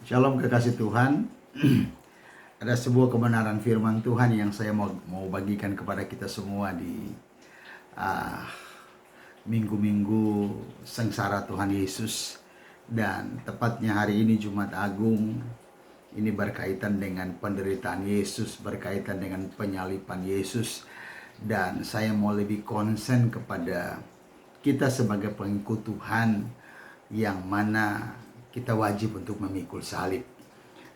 Shalom kekasih Tuhan. Ada sebuah kebenaran firman Tuhan yang saya mau bagikan kepada kita semua di ah, minggu-minggu sengsara Tuhan Yesus. Dan tepatnya hari ini Jumat Agung. Ini berkaitan dengan penderitaan Yesus, berkaitan dengan penyalipan Yesus. Dan saya mau lebih konsen kepada kita sebagai pengikut Tuhan, yang mana kita wajib untuk memikul salib.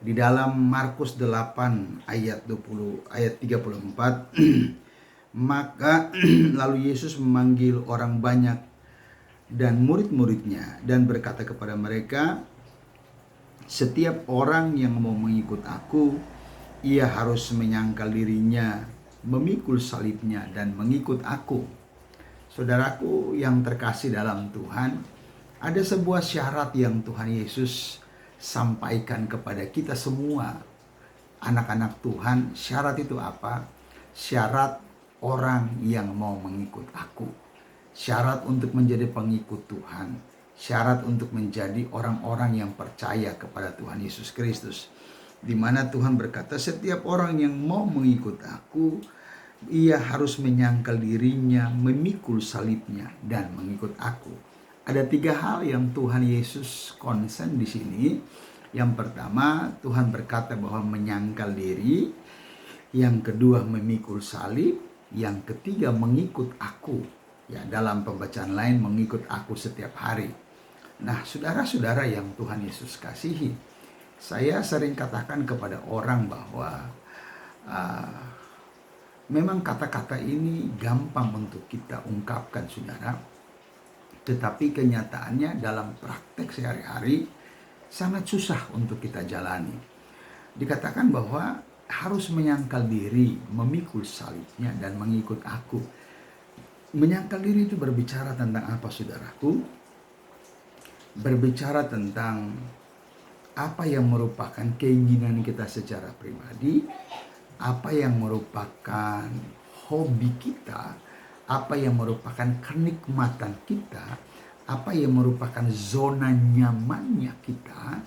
Di dalam Markus 8 ayat 34, maka lalu Yesus memanggil orang banyak dan murid-muridnya dan berkata kepada mereka, setiap orang yang mau mengikut aku, ia harus menyangkal dirinya, memikul salibnya dan mengikut aku. Saudaraku yang terkasih dalam Tuhan, ada sebuah syarat yang Tuhan Yesus sampaikan kepada kita semua, anak-anak Tuhan. Syarat itu apa? Syarat orang yang mau mengikut aku. Syarat untuk menjadi pengikut Tuhan. Syarat untuk menjadi orang-orang yang percaya kepada Tuhan Yesus Kristus. Di mana Tuhan berkata, setiap orang yang mau mengikut aku, ia harus menyangkal dirinya, memikul salibnya, dan mengikut aku. Ada 3 hal yang Tuhan Yesus konsen di sini. Yang pertama, Tuhan berkata bahwa menyangkal diri. Yang kedua, memikul salib. Yang ketiga, mengikut aku. Ya, dalam pembacaan lain, mengikut aku setiap hari. Nah, saudara-saudara yang Tuhan Yesus kasihi, saya sering katakan kepada orang bahwa memang kata-kata ini gampang untuk kita ungkapkan, saudara. Tetapi kenyataannya dalam praktek sehari-hari sangat susah untuk kita jalani. Dikatakan bahwa harus menyangkal diri, memikul salibnya dan mengikut aku. Menyangkal diri itu berbicara tentang apa, saudaraku? Berbicara tentang apa yang merupakan keinginan kita secara pribadi, apa yang merupakan hobi kita, apa yang merupakan kenikmatan kita, apa yang merupakan zona nyamannya kita.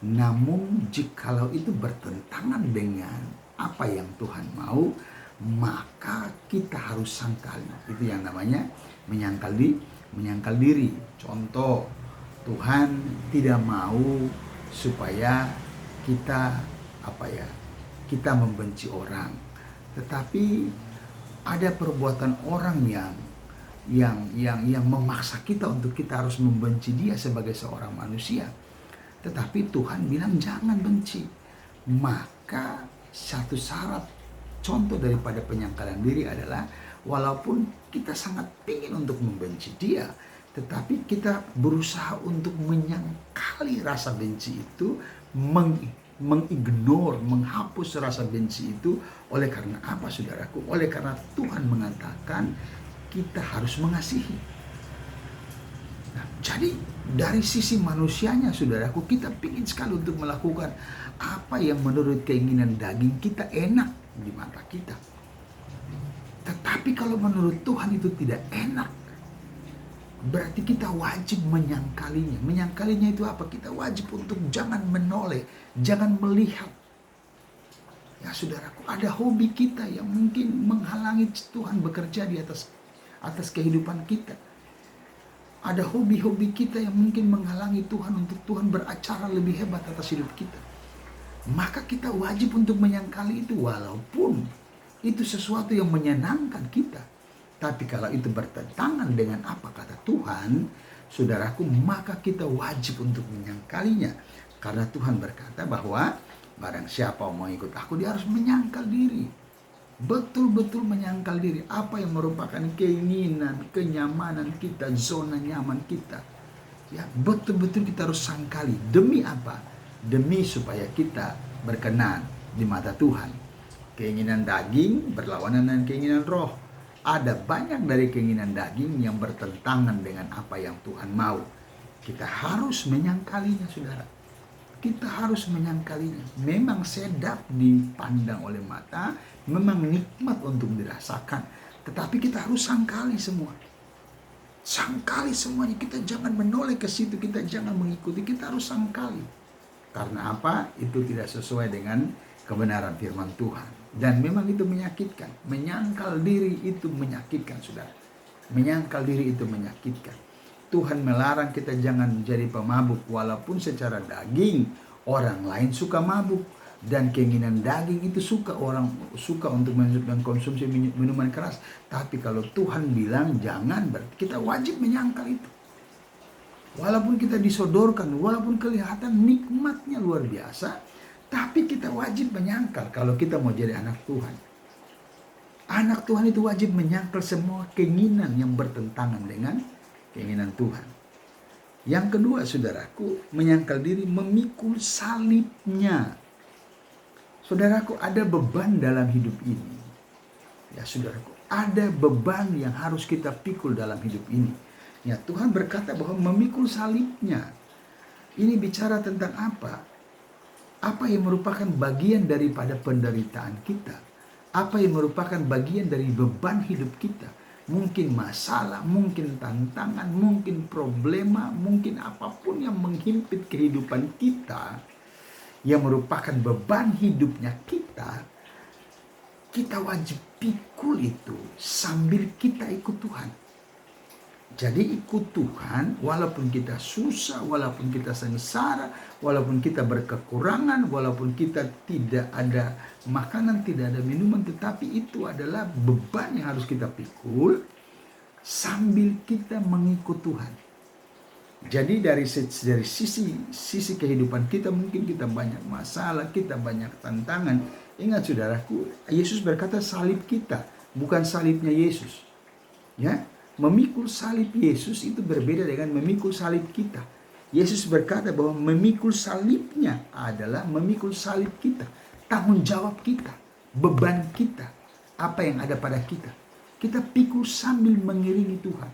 Namun jikalau itu bertentangan dengan apa yang Tuhan mau, maka kita harus sangkali. Itu yang namanya menyangkal diri. Contoh, Tuhan tidak mau supaya kita kita membenci orang. Tetapi ada perbuatan orang yang memaksa kita untuk kita harus membenci dia sebagai seorang manusia. Tetapi Tuhan bilang jangan benci. Maka satu syarat, contoh daripada penyangkalan diri adalah, walaupun kita sangat ingin untuk membenci dia, tetapi kita berusaha untuk menyangkali rasa benci itu, mengignore, menghapus rasa benci itu. Oleh karena apa, saudaraku? Oleh karena Tuhan mengatakan kita harus mengasihi. Nah, jadi dari sisi manusianya, saudaraku, kita ingin sekali untuk melakukan apa yang menurut keinginan daging kita enak di mata kita. Tetapi kalau menurut Tuhan itu tidak enak, berarti kita wajib menyangkalinya. Menyangkalinya itu apa? Kita wajib untuk jangan menoleh, jangan melihat. Ya saudaraku, ada hobi kita yang mungkin menghalangi Tuhan bekerja di atas kehidupan kita. Ada hobi-hobi kita yang mungkin menghalangi Tuhan untuk Tuhan beracara lebih hebat atas hidup kita. Maka kita wajib untuk menyangkali itu, walaupun itu sesuatu yang menyenangkan kita. Tapi kalau itu bertentangan dengan apa kata Tuhan, saudaraku, maka kita wajib untuk menyangkalinya. Karena Tuhan berkata bahwa barang siapa mau ikut aku, dia harus menyangkal diri. Betul-betul menyangkal diri. Apa yang merupakan keinginan, kenyamanan kita, zona nyaman kita. Ya, betul-betul kita harus sangkali. Demi apa? Demi supaya kita berkenan di mata Tuhan. Keinginan daging berlawanan dengan keinginan roh. Ada banyak dari keinginan daging yang bertentangan dengan apa yang Tuhan mau. Kita harus menyangkalinya, saudara. Kita harus menyangkalinya. Memang sedap dipandang oleh mata, memang nikmat untuk dirasakan. Tetapi kita harus sangkali semua. Sangkali semuanya. Kita jangan menoleh ke situ, kita jangan mengikuti, kita harus sangkali. Karena apa? Itu tidak sesuai dengan kebenaran firman Tuhan. Dan memang itu menyakitkan. Menyangkal diri itu menyakitkan, saudara. Menyangkal diri itu menyakitkan. Tuhan melarang kita jangan menjadi pemabuk, walaupun secara daging orang lain suka mabuk, dan keinginan daging itu orang suka untuk mengkonsumsi minuman keras. Tapi kalau Tuhan bilang jangan, berarti kita wajib menyangkal itu. Walaupun kita disodorkan, walaupun kelihatan nikmatnya luar biasa, tapi kita wajib menyangkal kalau kita mau jadi anak Tuhan. Anak Tuhan itu wajib menyangkal semua keinginan yang bertentangan dengan keinginan Tuhan. Yang kedua, saudaraku, menyangkal diri memikul salibnya. Saudaraku, ada beban dalam hidup ini. Ya, saudaraku, ada beban yang harus kita pikul dalam hidup ini. Ya, Tuhan berkata bahwa memikul salibnya. Ini bicara tentang apa? Apa yang merupakan bagian daripada penderitaan kita? Apa yang merupakan bagian dari beban hidup kita? Mungkin masalah, mungkin tantangan, mungkin problema, mungkin apapun yang menghimpit kehidupan kita, yang merupakan beban hidupnya kita wajib pikul itu sambil kita ikut Tuhan. Jadi ikut Tuhan, walaupun kita susah, walaupun kita sengsara, walaupun kita berkekurangan, walaupun kita tidak ada makanan, tidak ada minuman, tetapi itu adalah beban yang harus kita pikul sambil kita mengikut Tuhan. Jadi dari sisi kehidupan kita, mungkin kita banyak masalah, kita banyak tantangan. Ingat saudaraku, Yesus berkata salib kita, bukan salibnya Yesus. Ya, memikul salib Yesus itu berbeda dengan memikul salib kita. Yesus berkata bahwa memikul salibnya adalah memikul salib kita. Tanggung jawab kita, beban kita, apa yang ada pada kita. Kita pikul sambil mengiringi Tuhan.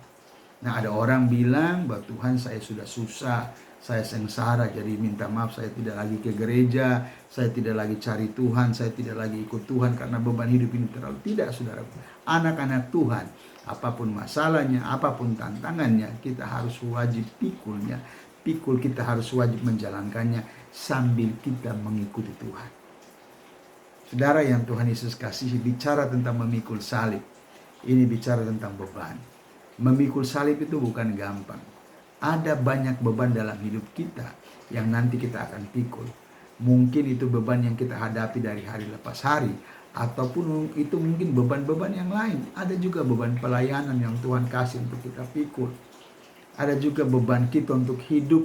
Nah, ada orang bilang bahwa Tuhan, saya sudah susah, saya sengsara, jadi minta maaf, saya tidak lagi ke gereja, saya tidak lagi cari Tuhan, saya tidak lagi ikut Tuhan karena beban hidup ini terlalu. Tidak, saudara. Anak-anak Tuhan, apapun masalahnya, apapun tantangannya, kita harus wajib pikulnya. Pikul kita harus wajib menjalankannya sambil kita mengikuti Tuhan. Saudara yang Tuhan Yesus kasihi, bicara tentang memikul salib. Ini bicara tentang beban. Memikul salib itu bukan gampang. Ada banyak beban dalam hidup kita yang nanti kita akan pikul. Mungkin itu beban yang kita hadapi dari hari lepas hari, ataupun itu mungkin beban-beban yang lain. Ada juga beban pelayanan yang Tuhan kasih untuk kita pikul. Ada juga beban kita untuk hidup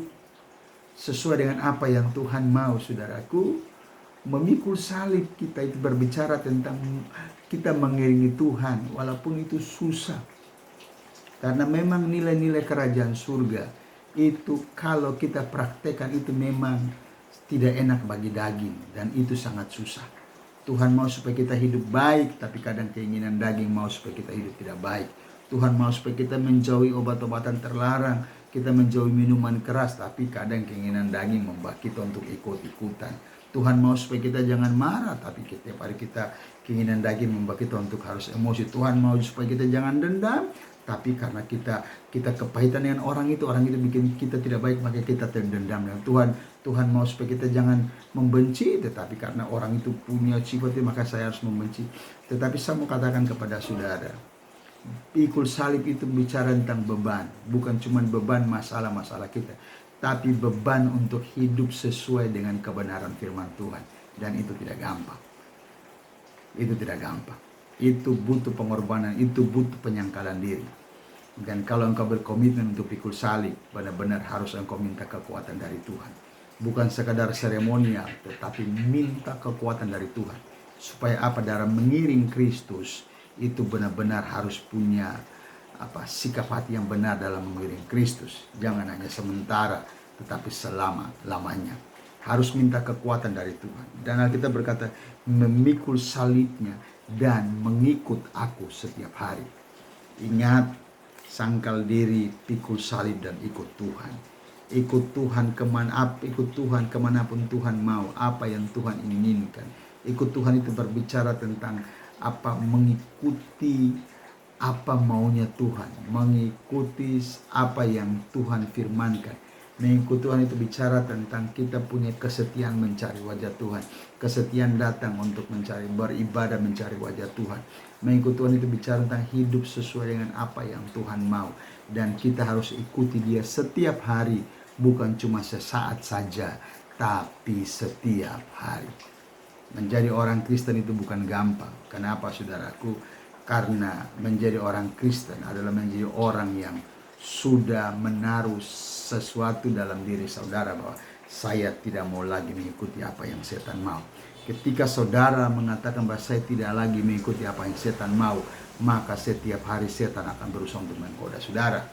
sesuai dengan apa yang Tuhan mau, saudaraku. Memikul salib kita itu berbicara tentang kita mengiringi Tuhan walaupun itu susah. Karena memang nilai-nilai kerajaan surga itu kalau kita praktekkan itu memang tidak enak bagi daging, dan itu sangat susah. Tuhan mau supaya kita hidup baik, tapi kadang keinginan daging mau supaya kita hidup tidak baik. Tuhan mau supaya kita menjauhi obat-obatan terlarang, kita menjauhi minuman keras, tapi kadang keinginan daging membuat kita untuk ikut-ikutan. Tuhan mau supaya kita jangan marah, tapi setiap hari kita keinginan daging membuat kita untuk harus emosi. Tuhan mau supaya kita jangan dendam, tapi karena kita kepahitan dengan orang itu bikin kita tidak baik, maka kita terdendam dengan Tuhan. Tuhan mau supaya kita jangan membenci, tetapi karena orang itu punya sifat itu, maka saya harus membenci. Tetapi saya mau katakan kepada saudara, pikul salib itu bicara tentang beban, bukan cuma beban masalah-masalah kita, tapi beban untuk hidup sesuai dengan kebenaran firman Tuhan. Dan itu tidak gampang. Itu tidak gampang. Itu butuh pengorbanan, itu butuh penyangkalan diri. Dan kalau engkau berkomitmen untuk pikul salib, benar-benar harus engkau minta kekuatan dari Tuhan. Bukan sekadar seremonial, tetapi minta kekuatan dari Tuhan. Supaya apa? Dalam mengiring Kristus, itu benar-benar harus punya sikap hati yang benar dalam mengiring Kristus. Jangan hanya sementara, tetapi selama-lamanya. Harus minta kekuatan dari Tuhan. Dan Alkitab berkata, memikul salibnya dan mengikut aku setiap hari. Ingat, sangkal diri, pikul salib, dan ikut Tuhan. Ikut Tuhan kemanapun Tuhan mau, apa yang Tuhan inginkan. Ikut Tuhan itu berbicara tentang mengikuti apa maunya Tuhan, mengikuti apa yang Tuhan firmankan. Mengikut Tuhan itu bicara tentang kita punya kesetiaan mencari wajah Tuhan. Kesetiaan datang untuk mencari, beribadah mencari wajah Tuhan. Mengikut Tuhan itu bicara tentang hidup sesuai dengan apa yang Tuhan mau. Dan kita harus ikuti Dia setiap hari. Bukan cuma sesaat saja, tapi setiap hari. Menjadi orang Kristen itu bukan gampang. Kenapa saudaraku? Karena menjadi orang Kristen adalah menjadi orang yang sudah menaruh sesuatu dalam diri saudara bahwa saya tidak mau lagi mengikuti apa yang setan mau. Ketika saudara mengatakan bahwa saya tidak lagi mengikuti apa yang setan mau, maka setiap hari setan akan berusaha untuk menggoda saudara.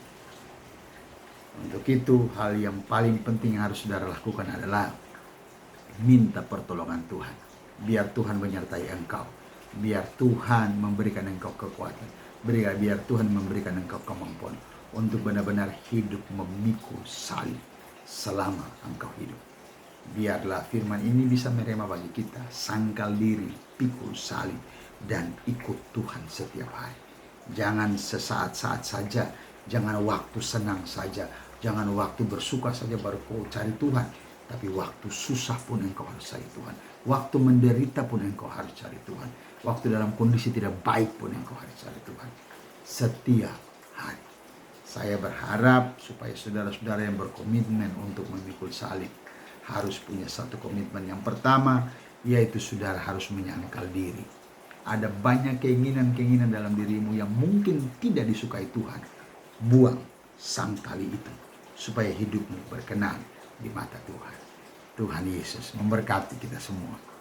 Untuk itu hal yang paling penting yang harus saudara lakukan adalah minta pertolongan Tuhan. Biar Tuhan menyertai engkau. Biar Tuhan memberikan engkau kekuatan. Biar Tuhan memberikan engkau kemampuan untuk benar-benar hidup memikul salib selama engkau hidup. Biarlah firman ini bisa merema bagi kita. Sangkal diri, pikul salib, dan ikut Tuhan setiap hari. Jangan sesaat-saat saja. Jangan waktu senang saja. Jangan waktu bersuka saja baru kau cari Tuhan. Tapi waktu susah pun engkau harus cari Tuhan. Waktu menderita pun engkau harus cari Tuhan. Waktu dalam kondisi tidak baik pun engkau harus cari Tuhan. Setiap hari. Saya berharap supaya saudara-saudara yang berkomitmen untuk memikul salib harus punya satu komitmen. Yang pertama, yaitu saudara harus menyangkal diri. Ada banyak keinginan-keinginan dalam dirimu yang mungkin tidak disukai Tuhan. Buang sangkali itu supaya hidupmu berkenan di mata Tuhan. Tuhan Yesus memberkati kita semua.